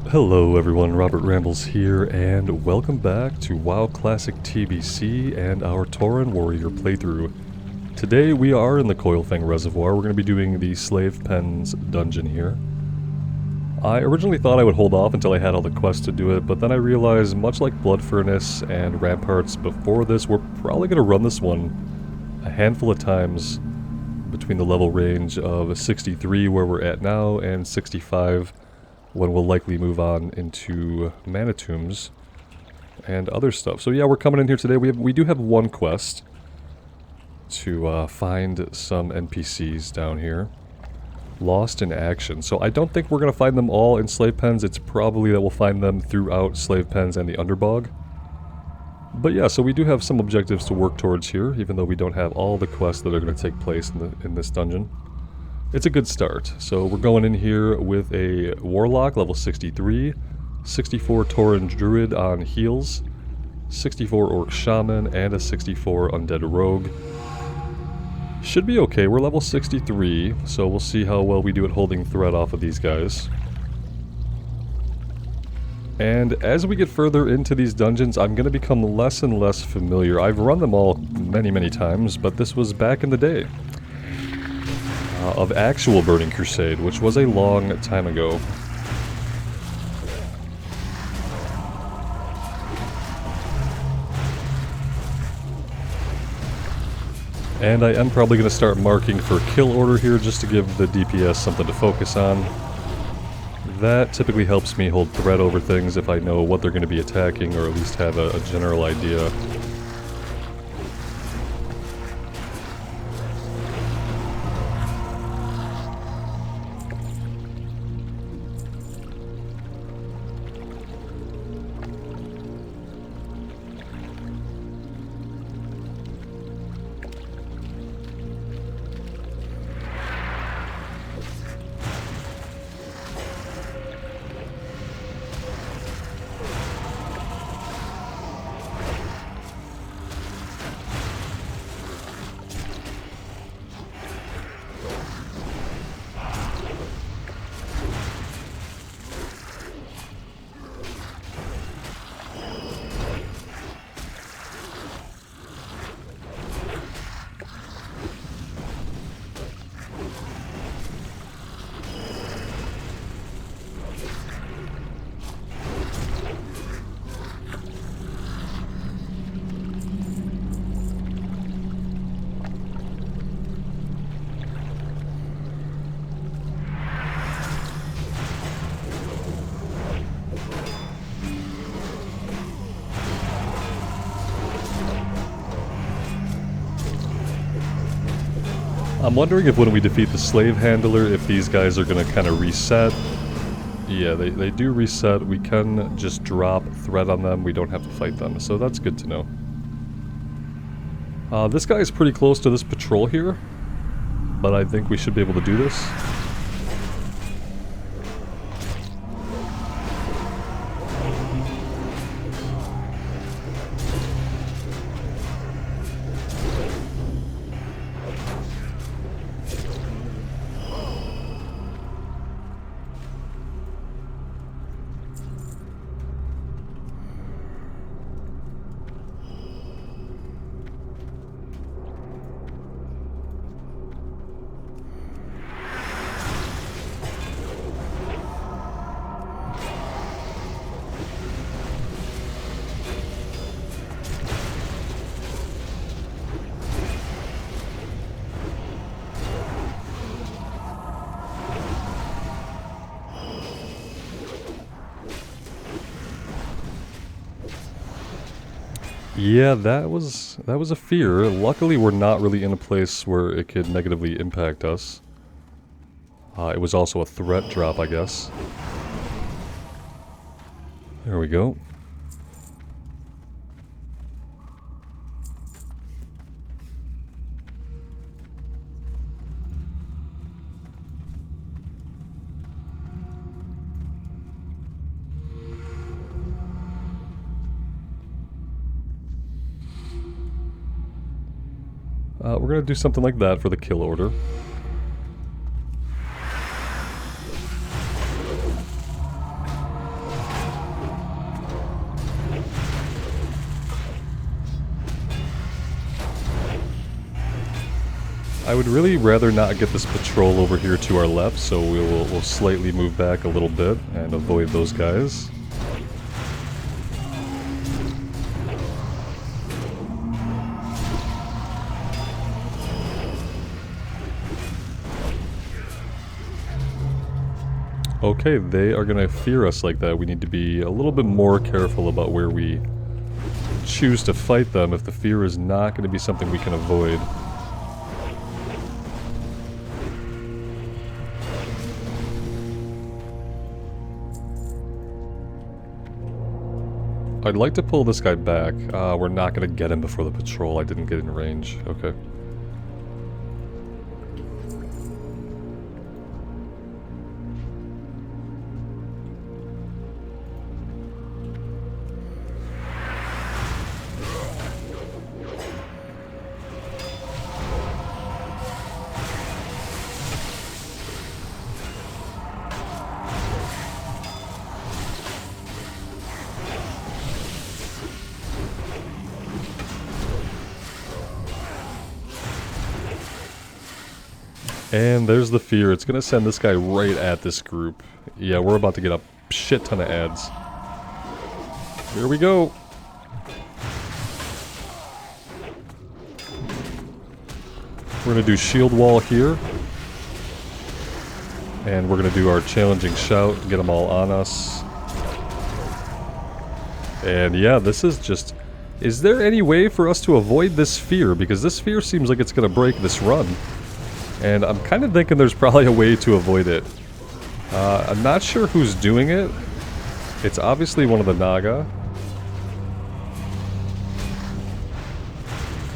Hello everyone, Robert Rambles here, and welcome back to WoW Classic TBC and our Tauren Warrior playthrough. Today we are in the Coilfang Reservoir. We're going to be doing the Slave Pens dungeon here. I originally thought I would hold off until I had all the quests to do it, but then I realized, much like Blood Furnace and Ramparts before this, we're probably going to run this one a handful of times between the level range of 63, where we're at now, and 65, when we'll likely move on into Mana Tombs and other stuff. So yeah, we're coming in here today. We do have one quest to find some NPCs down here. Lost in Action. So I don't think we're going to find them all in Slave Pens. It's probably that we'll find them throughout Slave Pens and the Underbog. But yeah, so we do have some objectives to work towards here, even though we don't have all the quests that are going to take place in this dungeon. It's a good start. So we're going in here with a Warlock, level 63, 64 Tauren Druid on heals, 64 Orc Shaman, and a 64 Undead Rogue. Should be okay. We're level 63, so we'll see how well we do at holding threat off of these guys. And as we get further into these dungeons, I'm going to become less and less familiar. I've run them all many times, but this was back in the day of actual Burning Crusade, which was a long time ago. And I am probably going to start marking for kill order here just to give the DPS something to focus on. That typically helps me hold threat over things if I know what they're going to be attacking, or at least have a general idea. I'm wondering if when we defeat the Slave Handler, if these guys are going to kind of reset. Yeah, they do reset. We can just drop threat on them. We don't have to fight them, so that's good to know. This guy is pretty close to this patrol here, but I think we should be able to do this. Yeah, that was a fear. Luckily, we're not really in a place where it could negatively impact us. It was also a threat drop, I guess. There we go. We're going to do something like that for the kill order. I would really rather not get this patrol over here to our left, so we'll slightly move back a little bit and avoid those guys. Okay, they are gonna fear us like that. We need to be a little bit more careful about where we choose to fight them if the fear is not gonna be something we can avoid. I'd like to pull this guy back. We're not gonna get him before the patrol. I didn't get in range. Okay. And there's the fear. It's gonna send this guy right at this group. Yeah, we're about to get a shit ton of ads. Here we go. We're gonna do shield wall here. And we're gonna do our challenging shout, get them all on us. And yeah, this is just... Is there any way for us to avoid this fear? Because this fear seems like it's gonna break this run. And I'm kind of thinking there's probably a way to avoid it. I'm not sure who's doing it. It's obviously one of the Naga.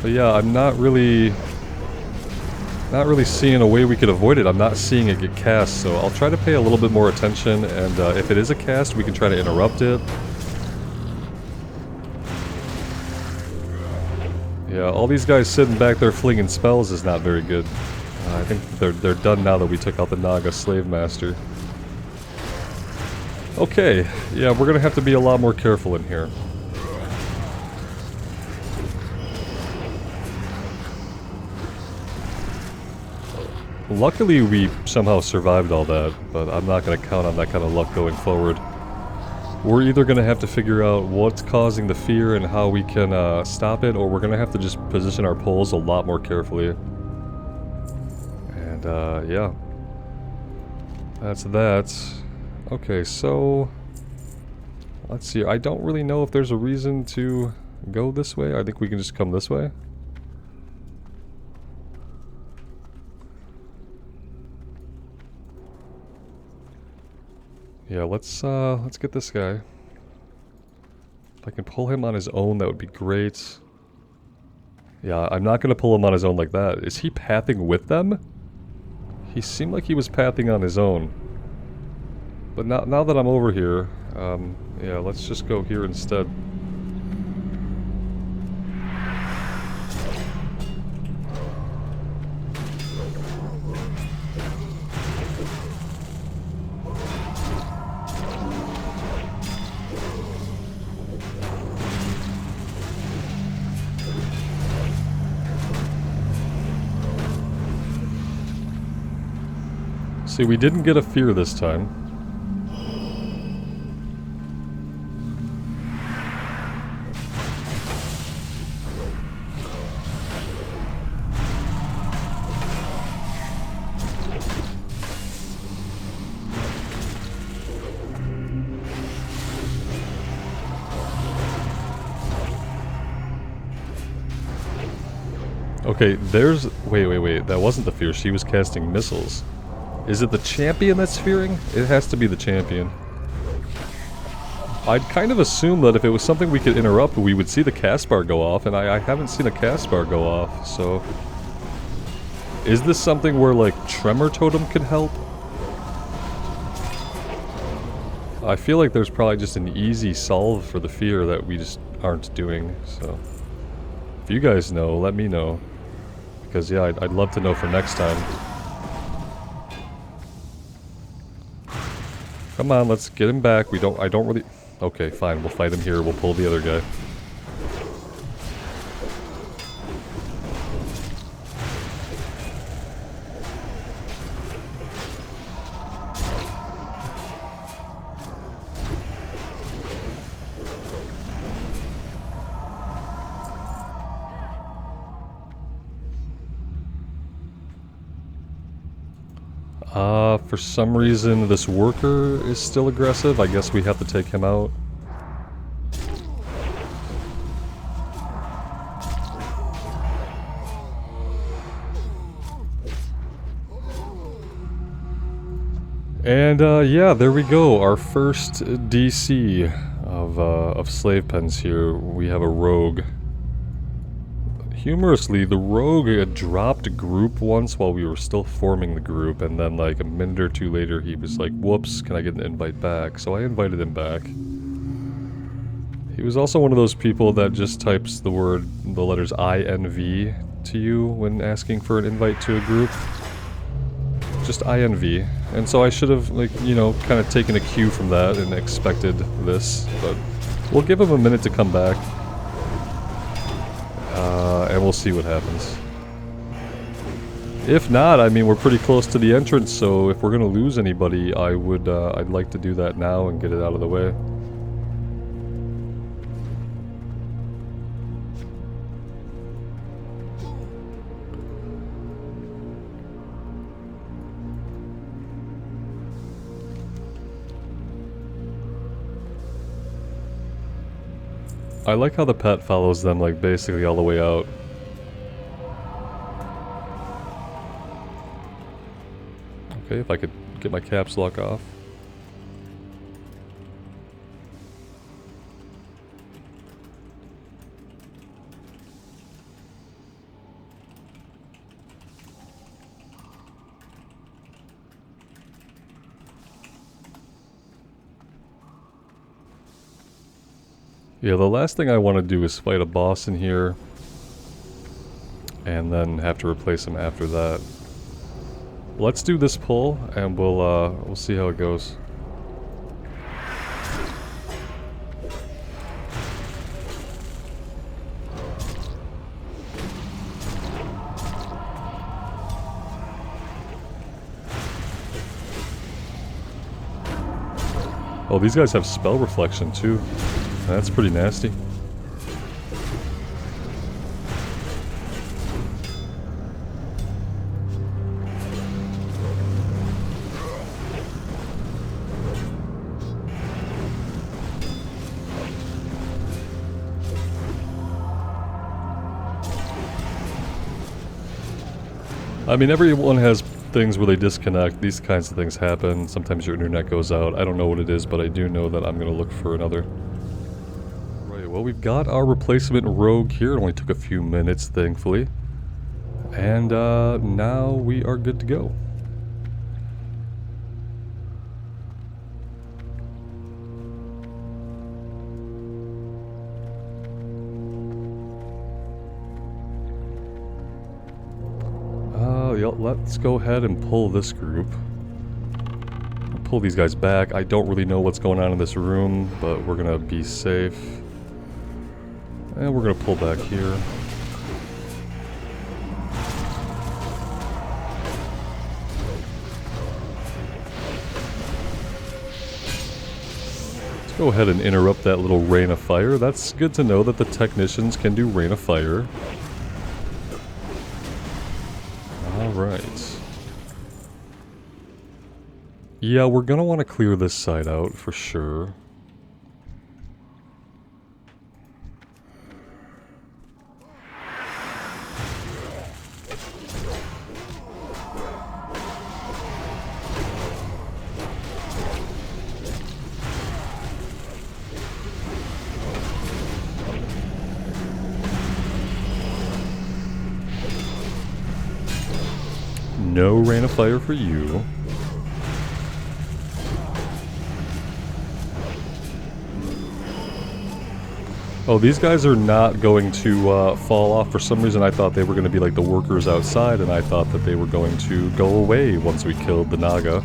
But yeah, I'm not really seeing a way we could avoid it. I'm not seeing it get cast, so I'll try to pay a little bit more attention, and if it is a cast, we can try to interrupt it. Yeah, all these guys sitting back there flinging spells is not very good. I think they're done now that we took out the Naga Slave Master. Okay, yeah, we're gonna have to be a lot more careful in here. Luckily we somehow survived all that, but I'm not gonna count on that kind of luck going forward. We're either gonna have to figure out what's causing the fear and how we can stop it, or we're gonna have to just position our poles a lot more carefully. Yeah. That's that. Okay, so... Let's see. I don't really know if there's a reason to go this way. I think we can just come this way. Yeah, let's get this guy. If I can pull him on his own, that would be great. Yeah, I'm not gonna pull him on his own like that. Is he pathing with them? He seemed like he was pathing on his own. But now that I'm over here, yeah, let's just go here instead. See, we didn't get a fear this time. Okay, there's... Wait. That wasn't the fear. She was casting missiles. Is it the champion that's fearing? It has to be the champion. I'd kind of assume that if it was something we could interrupt, we would see the cast bar go off, and I haven't seen a cast bar go off, so... Is this something where, like, Tremor Totem could help? I feel like there's probably just an easy solve for the fear that we just aren't doing, so... If you guys know, let me know. Because, yeah, I'd love to know for next time. Come on, let's get him back. I don't really... Okay, fine, we'll fight him here. We'll pull the other guy. For some reason this worker is still aggressive. I guess we have to take him out. And yeah, there we go. Our first DC of slave pens here. We have a rogue. Humorously, the rogue had dropped group once while we were still forming the group, and then like a minute or two later he was like, whoops, can I get an invite back? So I invited him back. He was also one of those people that just types the letters INV to you when asking for an invite to a group. Just INV. And so I should have, like, you know, kind of taken a cue from that and expected this, but we'll give him a minute to come back. And we'll see what happens. If not, I mean, we're pretty close to the entrance, so if we're gonna lose anybody, I'd like to do that now and get it out of the way. I like how the pet follows them, like, basically all the way out. Okay, if I could get my caps lock off. Yeah, the last thing I want to do is fight a boss in here and then have to replace him after that. Let's do this pull and we'll see how it goes. Oh, these guys have spell reflection too. That's pretty nasty. I mean, everyone has things where they disconnect. These kinds of things happen. Sometimes your internet goes out. I don't know what it is, but I do know that I'm going to look for another. Well, we've got our replacement rogue here. It only took a few minutes, thankfully. And now we are good to go. Let's go ahead and pull this group. Pull these guys back. I don't really know what's going on in this room, but we're going to be safe. And we're going to pull back here. Let's go ahead and interrupt that little rain of fire. That's good to know that the technicians can do rain of fire. Alright. Yeah, we're going to want to clear this side out for sure. No rain of fire for you. Oh, these guys are not going to fall off. For some reason I thought they were going to be like the workers outside, and I thought that they were going to go away once we killed the Naga.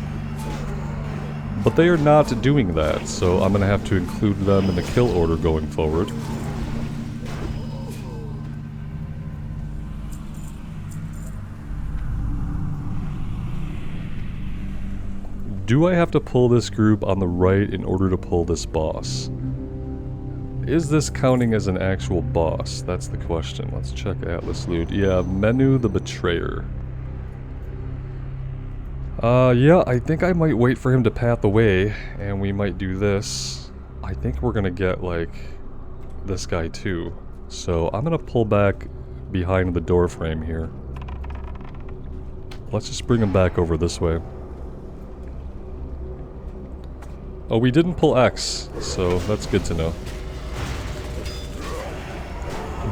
But they are not doing that, so I'm going to have to include them in the kill order going forward. Do I have to pull this group on the right in order to pull this boss? Is this counting as an actual boss? That's the question. Let's check Atlas loot. Yeah, Menu the Betrayer. Yeah, I think I might wait for him to path away, and we might do this. I think we're gonna get, like, this guy too. So I'm gonna pull back behind the door frame here. Let's just bring him back over this way. Oh, we didn't pull X, so that's good to know.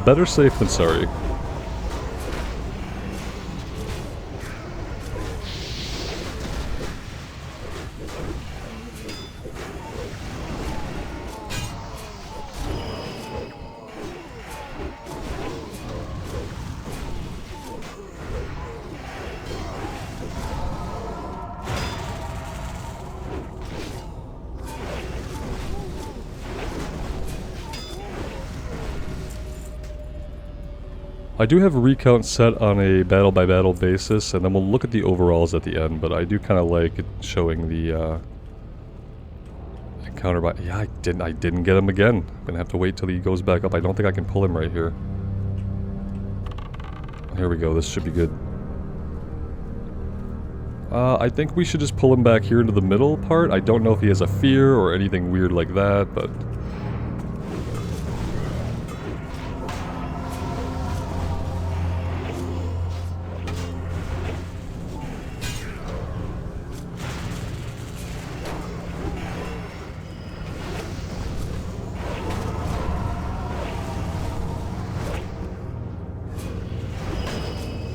Better safe than sorry. I do have a recount set on a battle by battle basis, and then we'll look at the overalls at the end, but I do kind of like it showing the encounter by... Yeah, I didn't get him again. I'm gonna have to wait till he goes back up. I don't think I can pull him right here. Here we go, this should be good. I think we should just pull him back here into the middle part. I don't know if he has a fear or anything weird like that, but...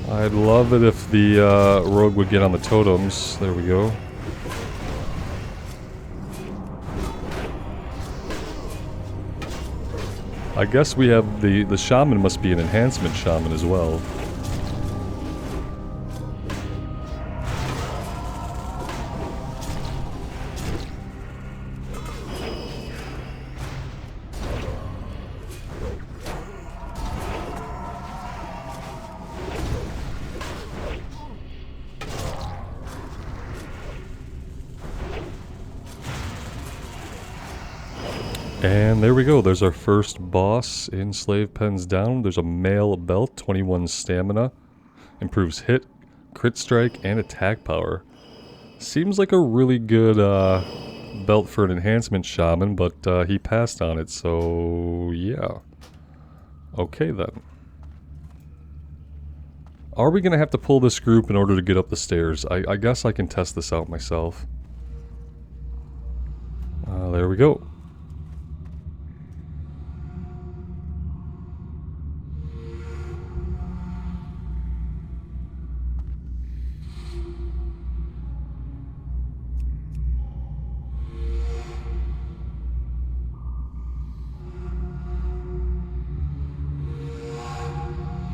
I'd love it if the rogue would get on the totems. There we go. I guess we have the shaman must be an enhancement shaman as well. And there we go, there's our first boss in Slave Pens down. There's a mail belt, 21 stamina, improves hit, crit strike, and attack power. Seems like a really good belt for an enhancement shaman, but he passed on it, so yeah. Okay then. Are we gonna have to pull this group in order to get up the stairs? I guess I can test this out myself. There we go.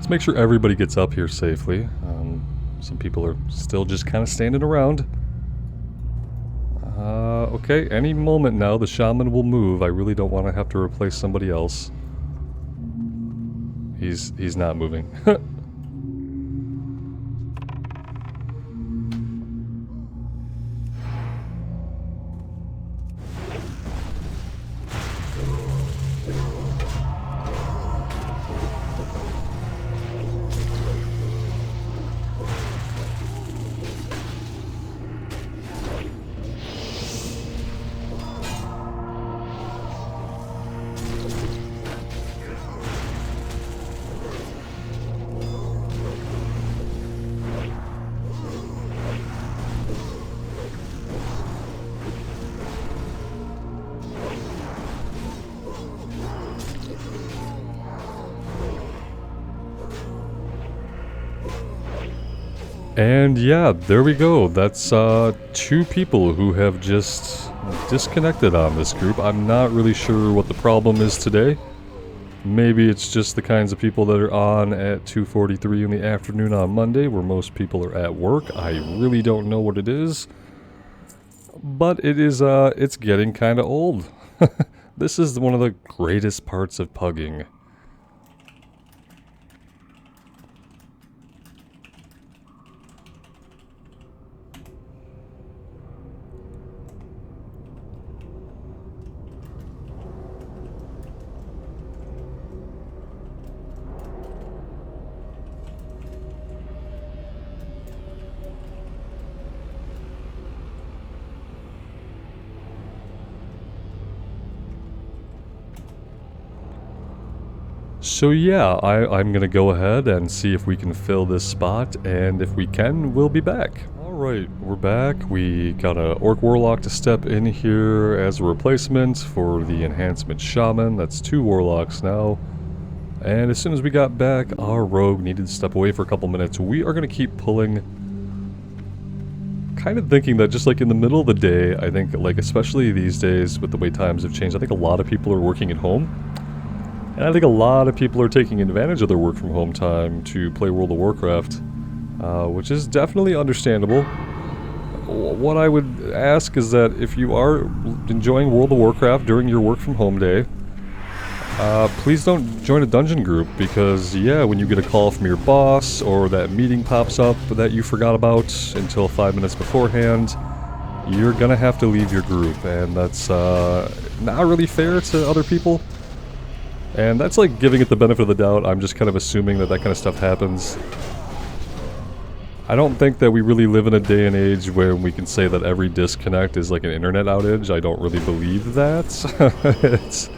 Make sure everybody gets up here safely. Some people are still just kind of standing around. Okay, any moment now the shaman will move. I really don't want to have to replace somebody else. He's not moving. And yeah, there we go. That's 2 people who have just disconnected on this group. I'm not really sure what the problem is today. Maybe it's just the kinds of people that are on at 2:43 in the afternoon on Monday, where most people are at work. I really don't know what it is. But it is, it's getting kind of old. This is one of the greatest parts of pugging. So yeah, I'm gonna go ahead and see if we can fill this spot, and if we can, we'll be back. Alright, we're back. We got a Orc Warlock to step in here as a replacement for the Enhancement Shaman. That's 2 Warlocks now. And as soon as we got back, our Rogue needed to step away for a couple minutes. We are gonna keep pulling, kind of thinking that just like in the middle of the day, I think like especially these days with the way times have changed, I think a lot of people are working at home. And I think a lot of people are taking advantage of their work from home time to play World of Warcraft, which is definitely understandable. What I would ask is that if you are enjoying World of Warcraft during your work from home day, please don't join a dungeon group, because yeah, when you get a call from your boss or that meeting pops up that you forgot about until 5 minutes beforehand, you're gonna have to leave your group, and that's not really fair to other people. And that's like giving it the benefit of the doubt. I'm just kind of assuming that that kind of stuff happens. I don't think that we really live in a day and age where we can say that every disconnect is like an internet outage. I don't really believe that.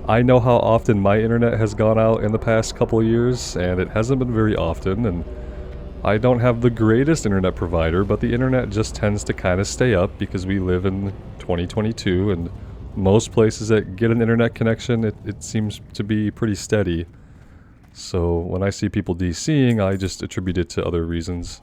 I know how often my internet has gone out in the past couple of years, and it hasn't been very often, and I don't have the greatest internet provider, but the internet just tends to kind of stay up because we live in 2022, and most places that get an internet connection, it seems to be pretty steady. So when I see people DCing, I just attribute it to other reasons.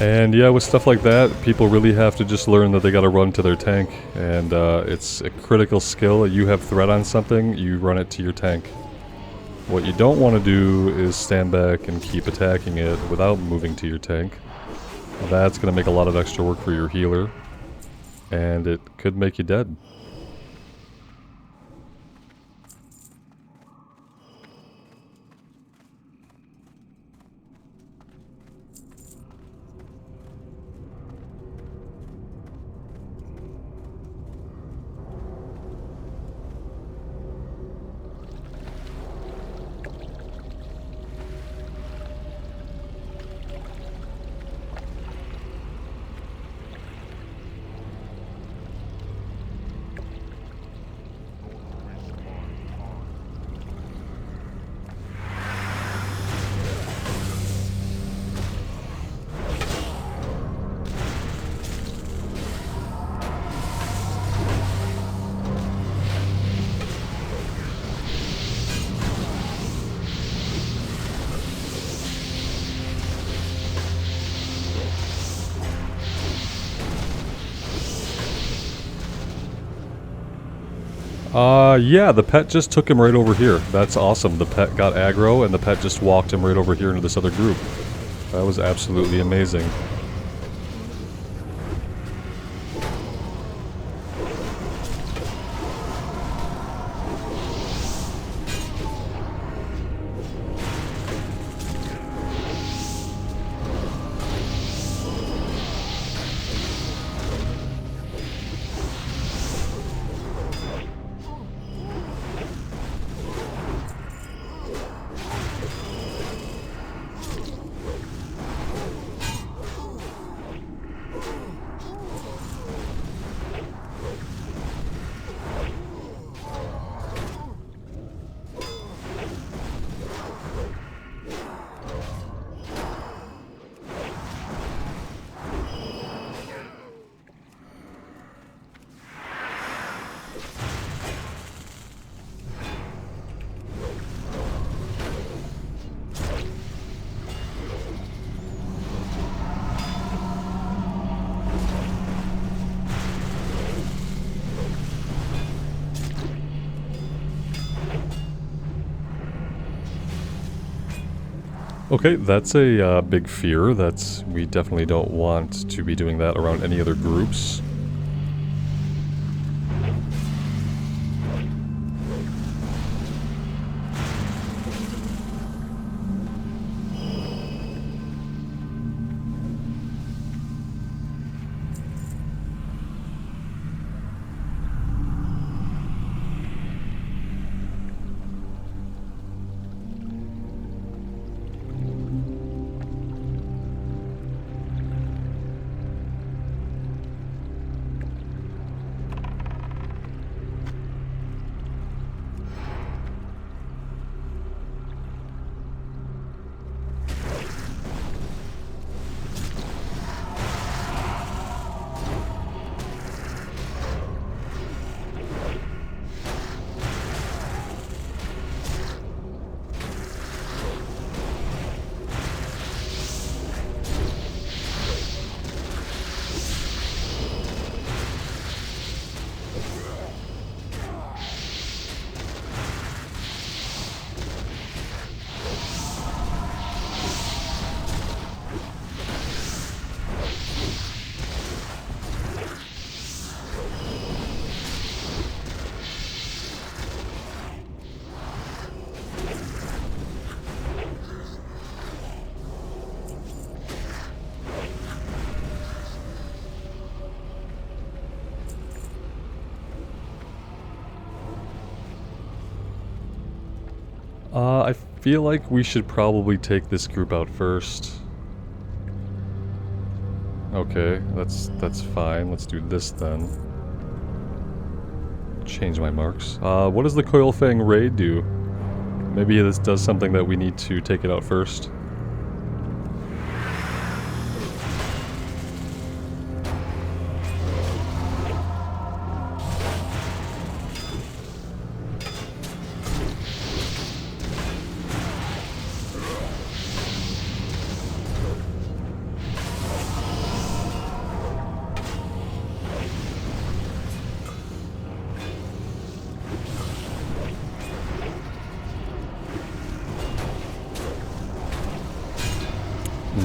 And yeah, with stuff like that, people really have to just learn that they gotta run to their tank, and it's a critical skill. You have threat on something, you run it to your tank. What you don't want to do is stand back and keep attacking it without moving to your tank. That's gonna make a lot of extra work for your healer, and it could make you dead. Yeah, the pet just took him right over here. That's awesome. The pet got aggro, and the pet just walked him right over here into this other group. That was absolutely amazing. Okay, that's a big fear. We definitely don't want to be doing that around any other groups. I feel like we should probably take this group out first. Okay, that's fine. Let's do this then. Change my marks. What does the Coilfang raid do? Maybe this does something that we need to take it out first.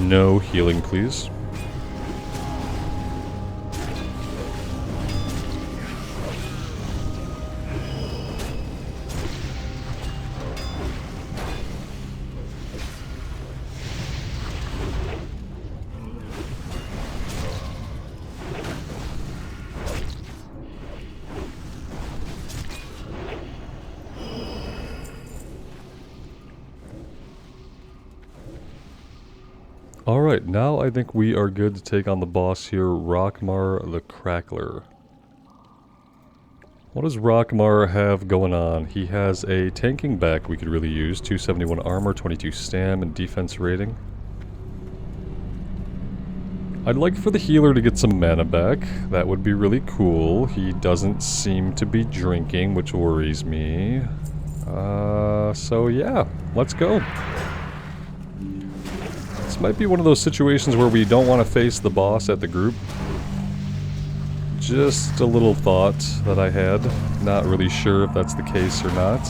No healing, please. Alright, now I think we are good to take on the boss here, Rockmar the Crackler. What does Rockmar have going on? He has a tanking back we could really use, 271 armor, 22 stam, and defense rating. I'd like for the healer to get some mana back. That would be really cool. He doesn't seem to be drinking, which worries me. So yeah, let's go. This might be one of those situations where we don't want to face the boss at the group. Just a little thought that I had. Not really sure if that's the case or not.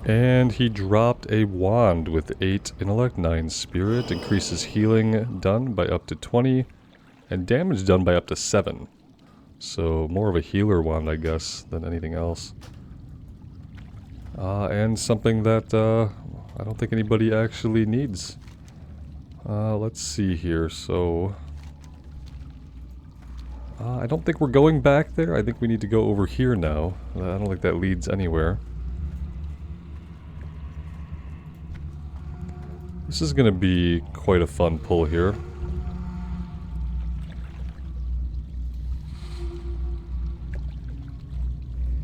And he dropped a wand with 8 intellect, 9 spirit, increases healing done by up to 20, and damage done by up to 7. So more of a healer wand, I guess, than anything else. And something that I don't think anybody actually needs. Let's see here, so... I don't think we're going back there. I think we need to go over here now. I don't think that leads anywhere. This is gonna be quite a fun pull here.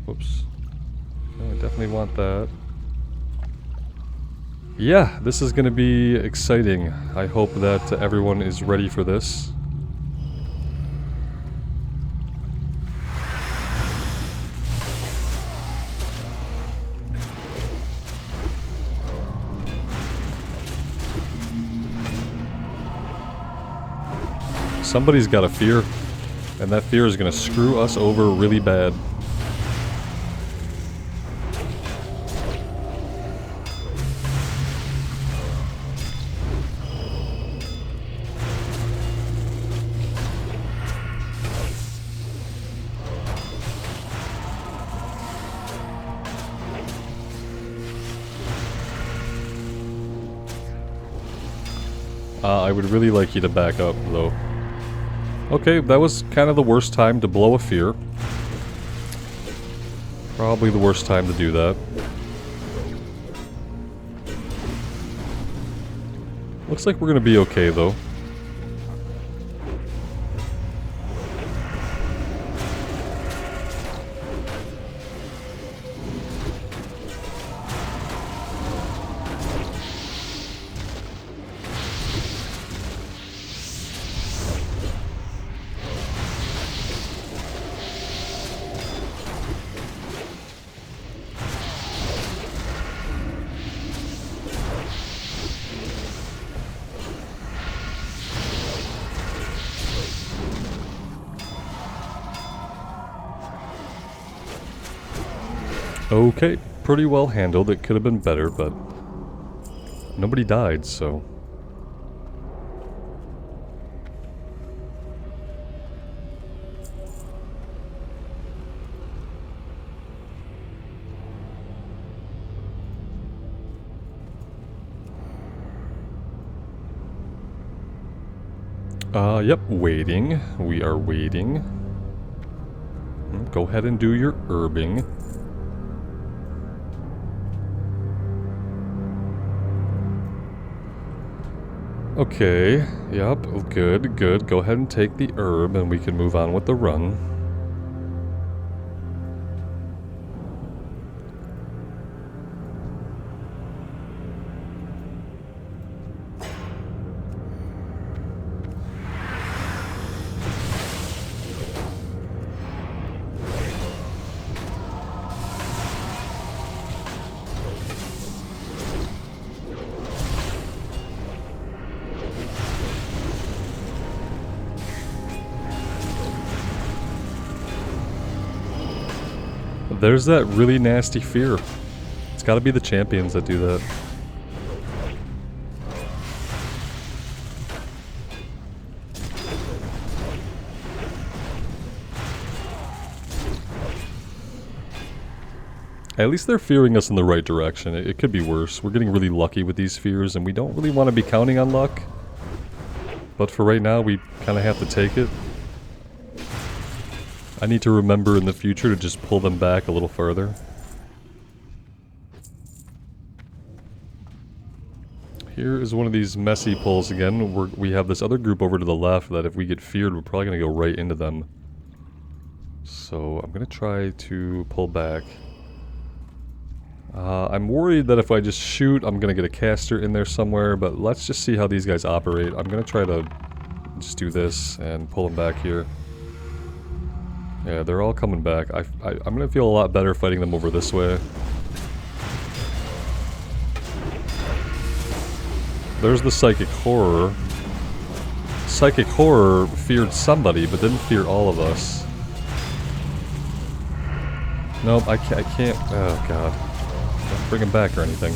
Whoops. I definitely want that. Yeah, this is gonna be exciting. I hope that everyone is ready for this. Somebody's got a fear, and that fear is going to screw us over really bad. I would really like you to back up, though. Okay, that was kind of the worst time to blow a fear. Probably the worst time to do that. Looks like we're gonna be okay, though. Okay, pretty well handled. It could have been better, but nobody died, so... Yep, waiting. We are waiting. Go ahead and do your herbing. Okay, yep, good, good. Go ahead and take the herb and we can move on with the run. There's that really nasty fear. It's gotta be the champions that do that. At least they're fearing us in the right direction. It could be worse. We're getting really lucky with these fears and we don't really want to be counting on luck. But for right now, we kind of have to take it. I need to remember in the future to just pull them back a little further. Here is one of these messy pulls again. We have this other group over to the left that if we get feared, we're probably going to go right into them. So I'm going to try to pull back. I'm worried that if I just shoot, I'm going to get a caster in there somewhere, but let's just see how these guys operate. I'm going to try to just do this and pull them back here. Yeah, they're all coming back. I'm gonna feel a lot better fighting them over this way. There's the Psychic Horror. Psychic Horror feared somebody, but didn't fear all of us. Nope, I can't... Oh, God. Don't bring him back or anything.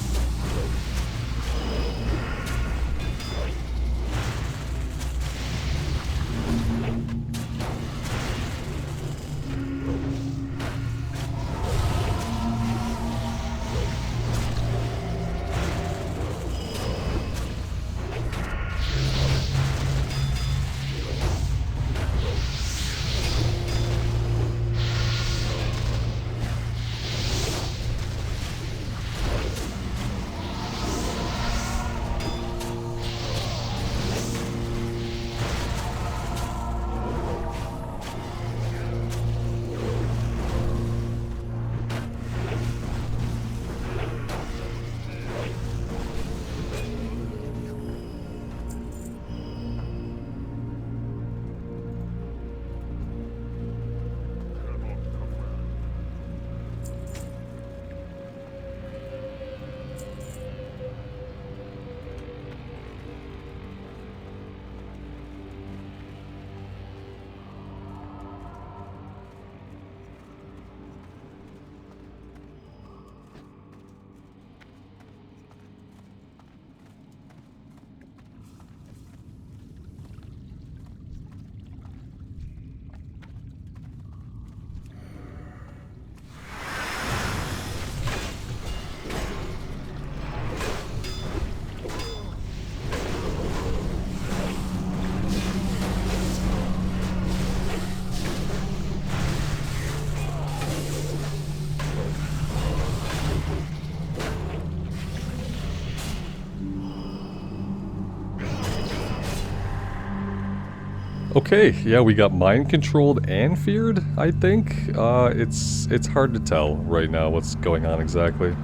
Okay, yeah, we got mind controlled and feared, I think. It's hard to tell right now what's going on exactly.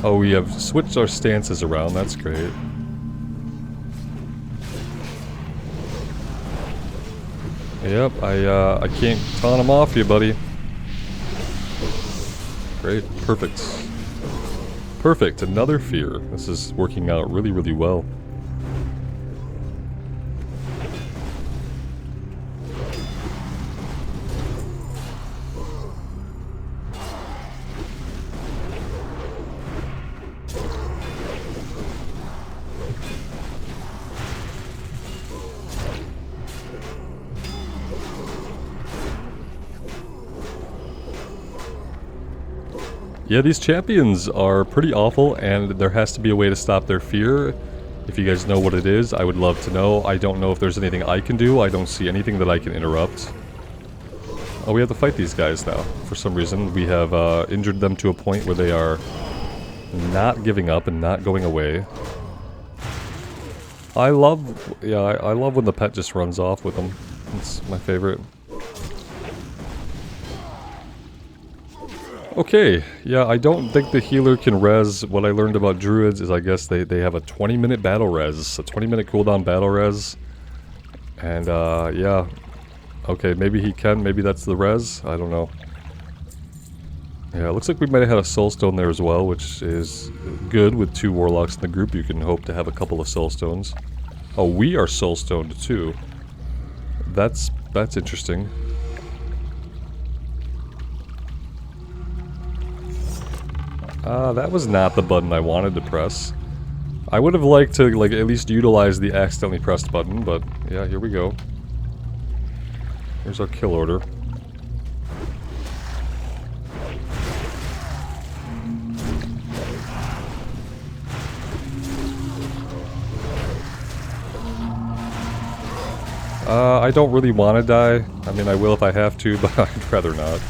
Oh, we have switched our stances around, that's great. Yep, I can't taunt him off you, buddy. Great, perfect. Perfect, another fear. This is working out really, really well. Yeah, these champions are pretty awful, and there has to be a way to stop their fear. If you guys know what it is, I would love to know. I don't know if there's anything I can do. I don't see anything that I can interrupt. Oh, we have to fight these guys now. For some reason, we have injured them to a point where they are not giving up and not going away. I love, yeah, I love when the pet just runs off with them. It's my favorite. Okay, yeah, I don't think the healer can res. What I learned about druids is I guess they have a 20-minute battle res, a 20-minute cooldown battle res. And, yeah. Okay, maybe he can, maybe that's the res, I don't know. Yeah, it looks like we might have had a soulstone there as well, which is good with 2 warlocks in the group. You can hope to have a couple of soulstones. Oh, we are soulstoned too. That's interesting. That was not the button I wanted to press. I would have liked to, like, at least utilize the accidentally pressed button, but yeah, here we go. Here's our kill order. I don't really want to die. I mean, I will if I have to, but I'd rather not.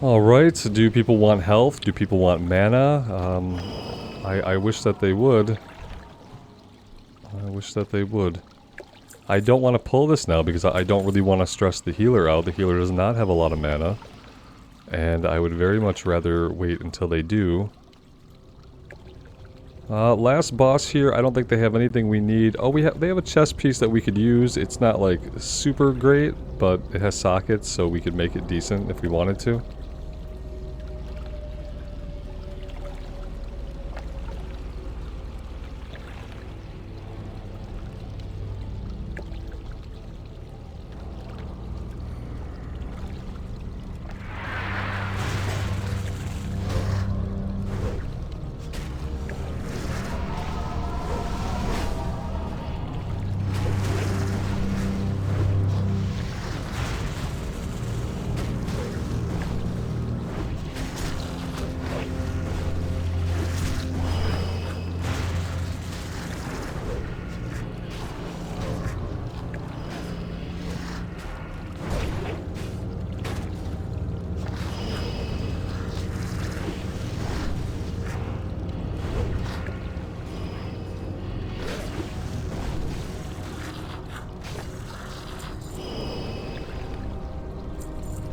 Alright, so do people want health? Do people want mana? I wish that they would. I wish that they would. I don't want to pull this now because I don't really want to stress the healer out. The healer does not have a lot of mana. And I would very much rather wait until they do. Last boss here, I don't think they have anything we need. Oh, they have a chest piece that we could use. It's not like super great, but it has sockets, so we could make it decent if we wanted to.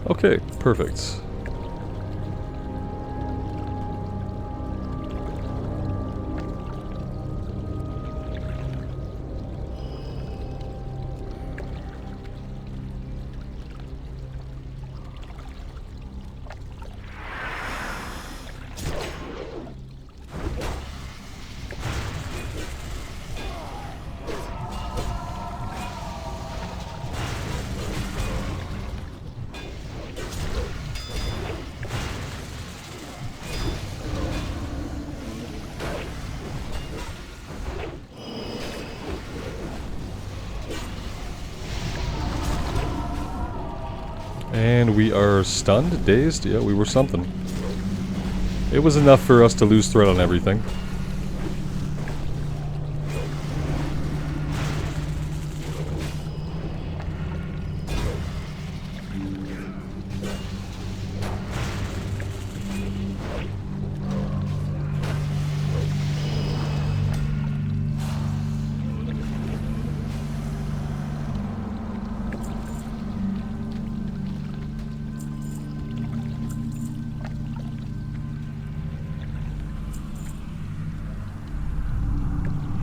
Okay, perfect. And we are stunned, dazed. Yeah, we were something. It was enough for us to lose threat on everything.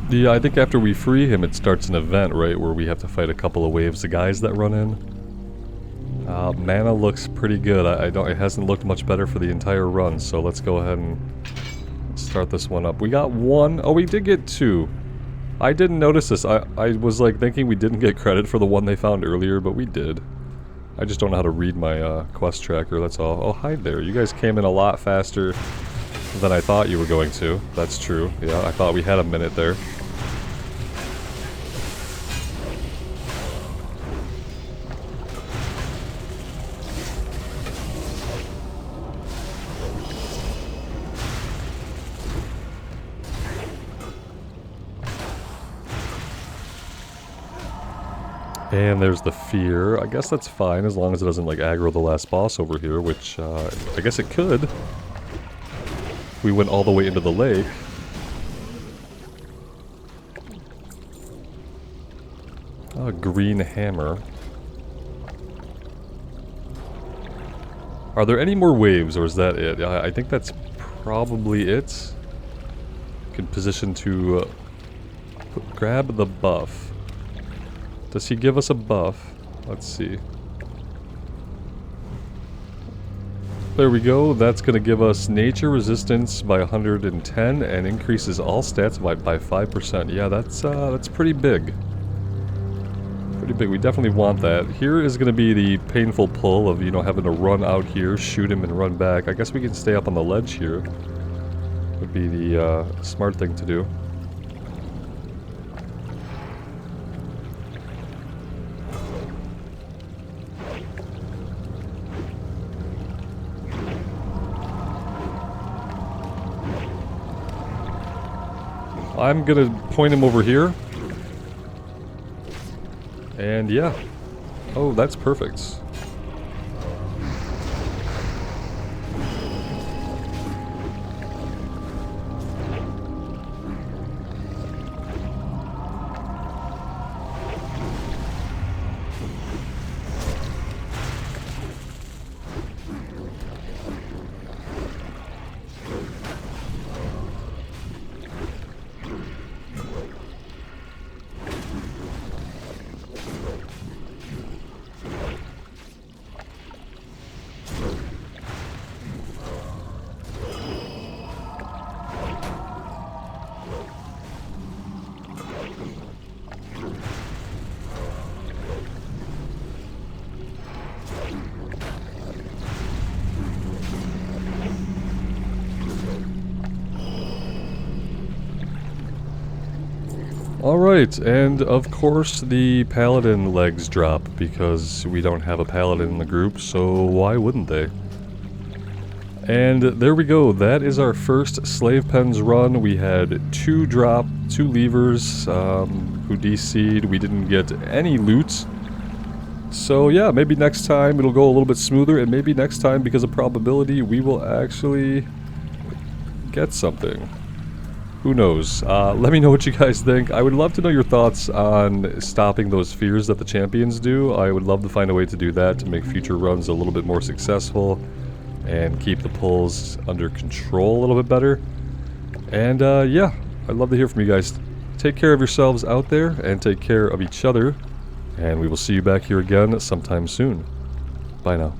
Yeah, I think after we free him, it starts an event, right, where we have to fight a couple of waves of guys that run in. Mana looks pretty good. It hasn't looked much better for the entire run, so let's go ahead and start this one up. We got one. Oh, we did get two. I didn't notice this. I was like thinking we didn't get credit for the one they found earlier, but we did. I just don't know how to read my quest tracker, that's all. Oh, hi there. You guys came in a lot faster than I thought you were going to. That's true. Yeah, I thought we had a minute there. And there's the fear. I guess that's fine as long as it doesn't like aggro the last boss over here, which I guess it could. If we went all the way into the lake. A green hammer. Are there any more waves, or is that it? I think that's probably it. Can position to grab the buff. Does he give us a buff? Let's see. There we go. That's going to give us nature resistance by 110 and increases all stats by 5%. Yeah, that's pretty big. Pretty big. We definitely want that. Here is going to be the painful pull of, you know, having to run out here, shoot him, and run back. I guess we can stay up on the ledge here. Would be the smart thing to do. I'm gonna point him over here. And yeah. Oh, that's perfect. Alright, and of course the paladin legs drop because we don't have a paladin in the group, so why wouldn't they? And there we go, that is our first slave pens run. We had 2 drop, 2 levers who DC'd. We didn't get any loot. So yeah, maybe next time it'll go a little bit smoother, and maybe next time, because of probability, we will actually get something. Who knows? Let me know what you guys think. I would love to know your thoughts on stopping those fears that the champions do. I would love to find a way to do that to make future runs a little bit more successful and keep the pulls under control a little bit better. And yeah, I'd love to hear from you guys. Take care of yourselves out there and take care of each other. And we will see you back here again sometime soon. Bye now.